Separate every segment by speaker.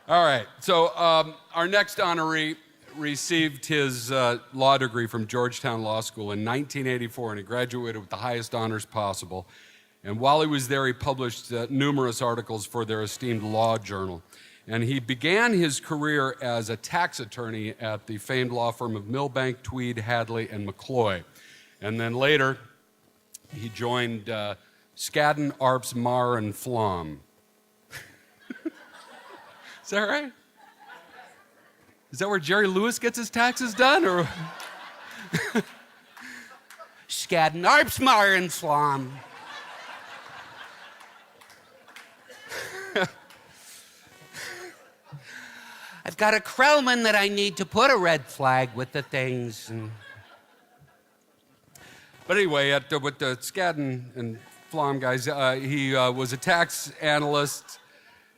Speaker 1: All right, so our next honoree received his law degree from Georgetown Law School in 1984, and he graduated with the highest honors possible. And while he was there, he published numerous articles for their esteemed law journal. And he began his career as a tax attorney at the famed law firm of Milbank, Tweed, Hadley, and McCloy. And then later, he joined Skadden, Arps, Marr, and Flom. Is that right? Is that where Jerry Lewis gets his taxes done, or? Skadden, Arps, Marr, and Flom. I've got a Krellman that I need to put a red flag with the things. But anyway, with the Skadden and Flom guys, he was a tax analyst,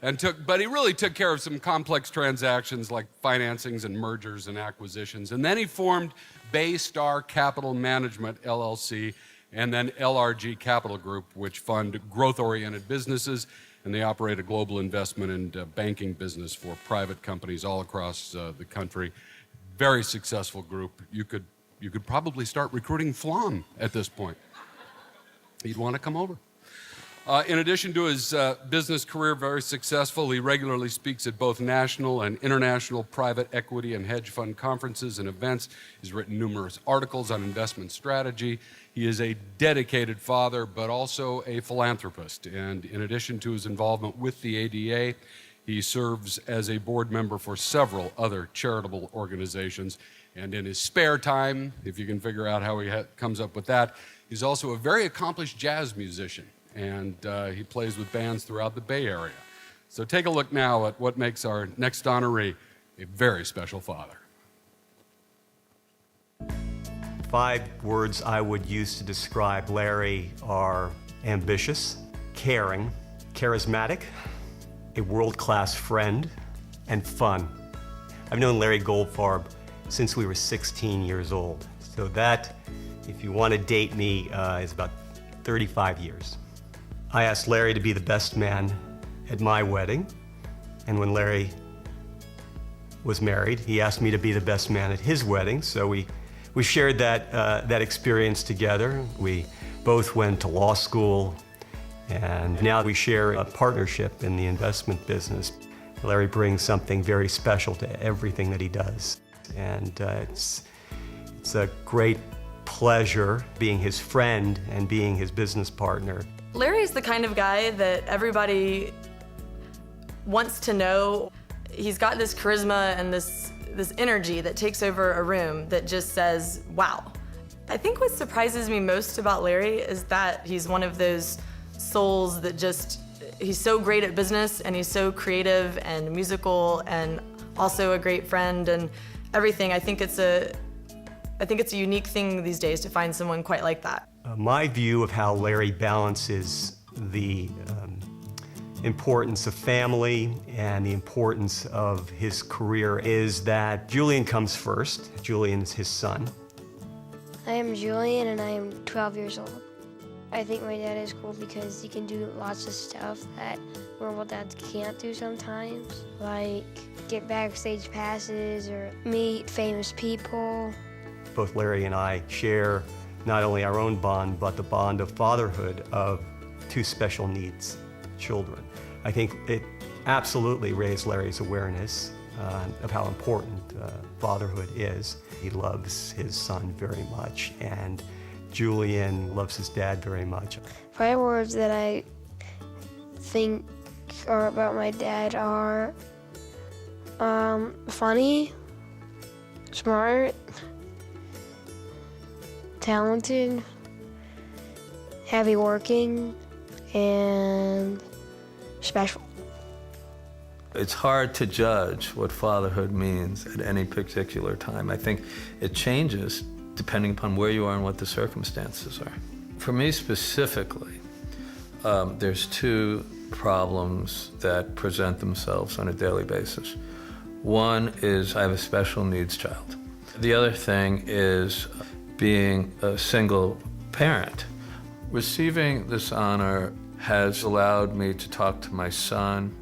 Speaker 1: but he really took care of some complex transactions like financings and mergers and acquisitions. And then he formed Baystar Capital Management, LLC, and then LRG Capital Group, which fund growth-oriented businesses, and they operate a global investment and banking business for private companies all across the country. Very successful group. You could probably start recruiting Flom at this point. He'd want to come over. In addition to his business career, very successful, he regularly speaks at both national and international private equity and hedge fund conferences and events. He's written numerous articles on investment strategy. He is a dedicated father, but also a philanthropist. And in addition to his involvement with the ADA, he serves as a board member for several other charitable organizations. And in his spare time, if you can figure out how he comes up with that, he's also a very accomplished jazz musician. And he plays with bands throughout the Bay Area. So take a look now at what makes our next honoree a very special father.
Speaker 2: 5 words I would use to describe Larry are ambitious, caring, charismatic, a world-class friend, and fun. I've known Larry Goldfarb since we were 16 years old. So that, if you want to date me, is about 35 years. I asked Larry to be the best man at my wedding, and when Larry was married, he asked me to be the best man at his wedding, so we shared that experience together. We both went to law school, and now we share a partnership in the investment business. Larry brings something very special to everything that he does, and it's a great pleasure being his friend and being his business partner.
Speaker 3: Larry's the kind of guy that everybody wants to know. He's got this charisma and this energy that takes over a room that just says, wow. I think what surprises me most about Larry is that he's one of those souls that he's so great at business, and he's so creative and musical and also a great friend and everything. I think it's a unique thing these days to find someone quite like that.
Speaker 2: My view of how Larry balances the importance of family and the importance of his career is that Julian comes first. Julian's his son.
Speaker 4: I am Julian, and I am 12 years old. I think my dad is cool because he can do lots of stuff that normal dads can't do sometimes, like get backstage passes or meet famous people.
Speaker 2: Both Larry and I share not only our own bond, but the bond of fatherhood of 2 special needs children. I think it absolutely raised Larry's awareness of how important fatherhood is. He loves his son very much, and Julian loves his dad very much.
Speaker 4: 5 words that I think are about my dad are funny, smart, talented, heavy working, and special.
Speaker 5: It's hard to judge what fatherhood means at any particular time. I think it changes depending upon where you are and what the circumstances are. For me specifically, there's 2 problems that present themselves on a daily basis. One is I have a special needs child. The other thing is being a single parent. Receiving this honor has allowed me to talk to my son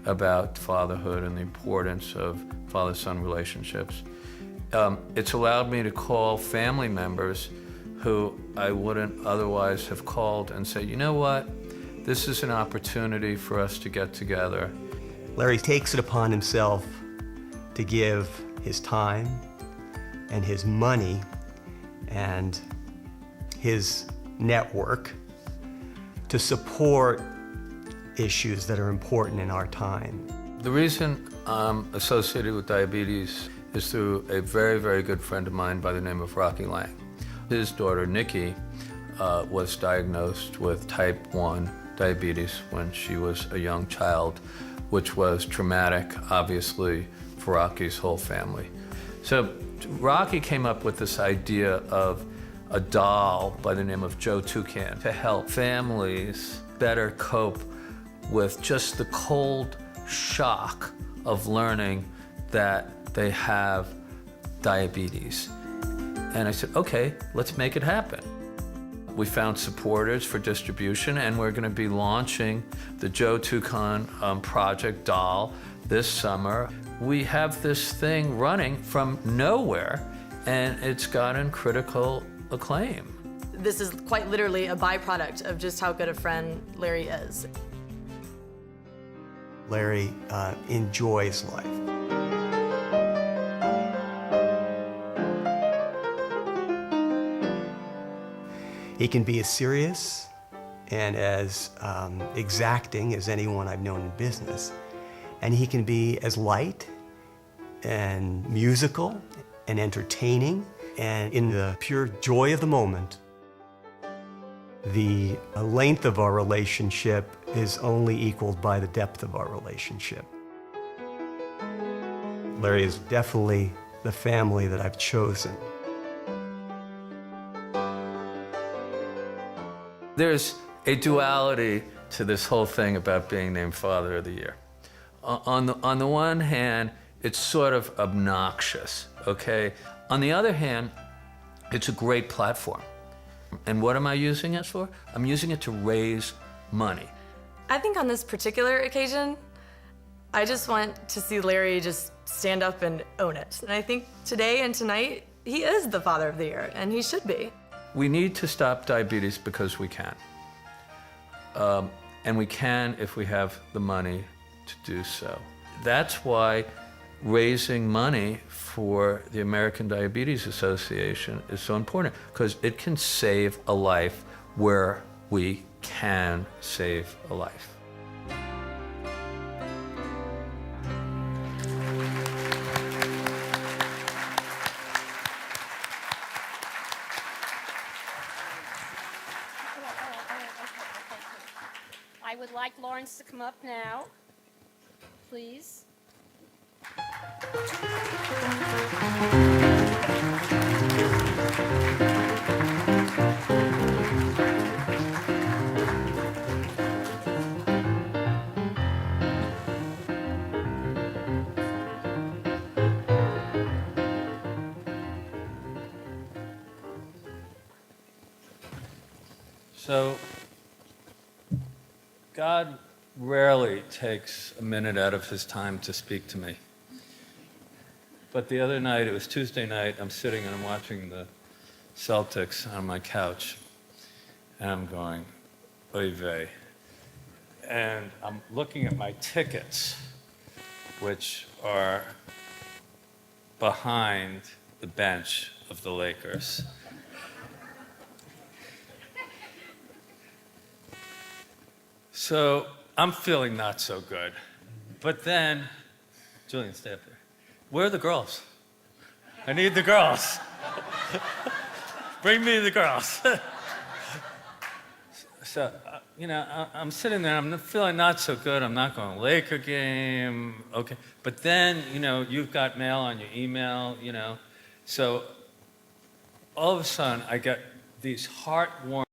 Speaker 5: about fatherhood and the importance of father-son relationships. It's allowed me to call family members who I wouldn't otherwise have called and say, you know what, this is an opportunity for us to get together.
Speaker 2: Larry takes it upon himself to give his time and his money and his network to support issues that are important in our time.
Speaker 5: The reason I'm associated with diabetes is through a very, very good friend of mine by the name of Rocky Lang. His daughter, Nikki, was diagnosed with type 1 diabetes when she was a young child, which was traumatic, obviously, for Rocky's whole family. So Rocky came up with this idea of a doll by the name of Joe Toucan to help families better cope with just the cold shock of learning that they have diabetes. And I said, okay, let's make it happen. We found supporters for distribution, and we're going to be launching the Joe Toucan project doll this summer. We have this thing running from nowhere, and it's gotten critical acclaim.
Speaker 3: This is quite literally a byproduct of just how good a friend Larry is.
Speaker 2: Larry enjoys life. He can be as serious and as exacting as anyone I've known in business. And he can be as light and musical and entertaining. And in the pure joy of the moment, the length of our relationship is only equaled by the depth of our relationship. Larry is definitely the family that I've chosen.
Speaker 5: There's a duality to this whole thing about being named Father of the Year. On the one hand, it's sort of obnoxious, okay? On the other hand, it's a great platform. And what am I using it for? I'm using it to raise money.
Speaker 3: I think on this particular occasion, I just want to see Larry just stand up and own it. And I think today and tonight, he is the Father of the Year, and he should be.
Speaker 5: We need to stop diabetes because we can. And we can if we have the money to do so. That's why raising money for the American Diabetes Association is so important, because it can save a life where we can save a life.
Speaker 6: I would like Lawrence to come up now, please.
Speaker 5: So, God rarely takes a minute out of his time to speak to me. But the other night, it was Tuesday night, I'm sitting and I'm watching the Celtics on my couch. And I'm going, oy vey. And I'm looking at my tickets, which are behind the bench of the Lakers. So I'm feeling not so good. But then, Julian, stay up there. Where are the girls? I need the girls. Bring me the girls. So, I'm sitting there, I'm feeling not so good. I'm not going to Laker game. Okay. But then, you've got mail on your email, So all of a sudden, I get these heartwarming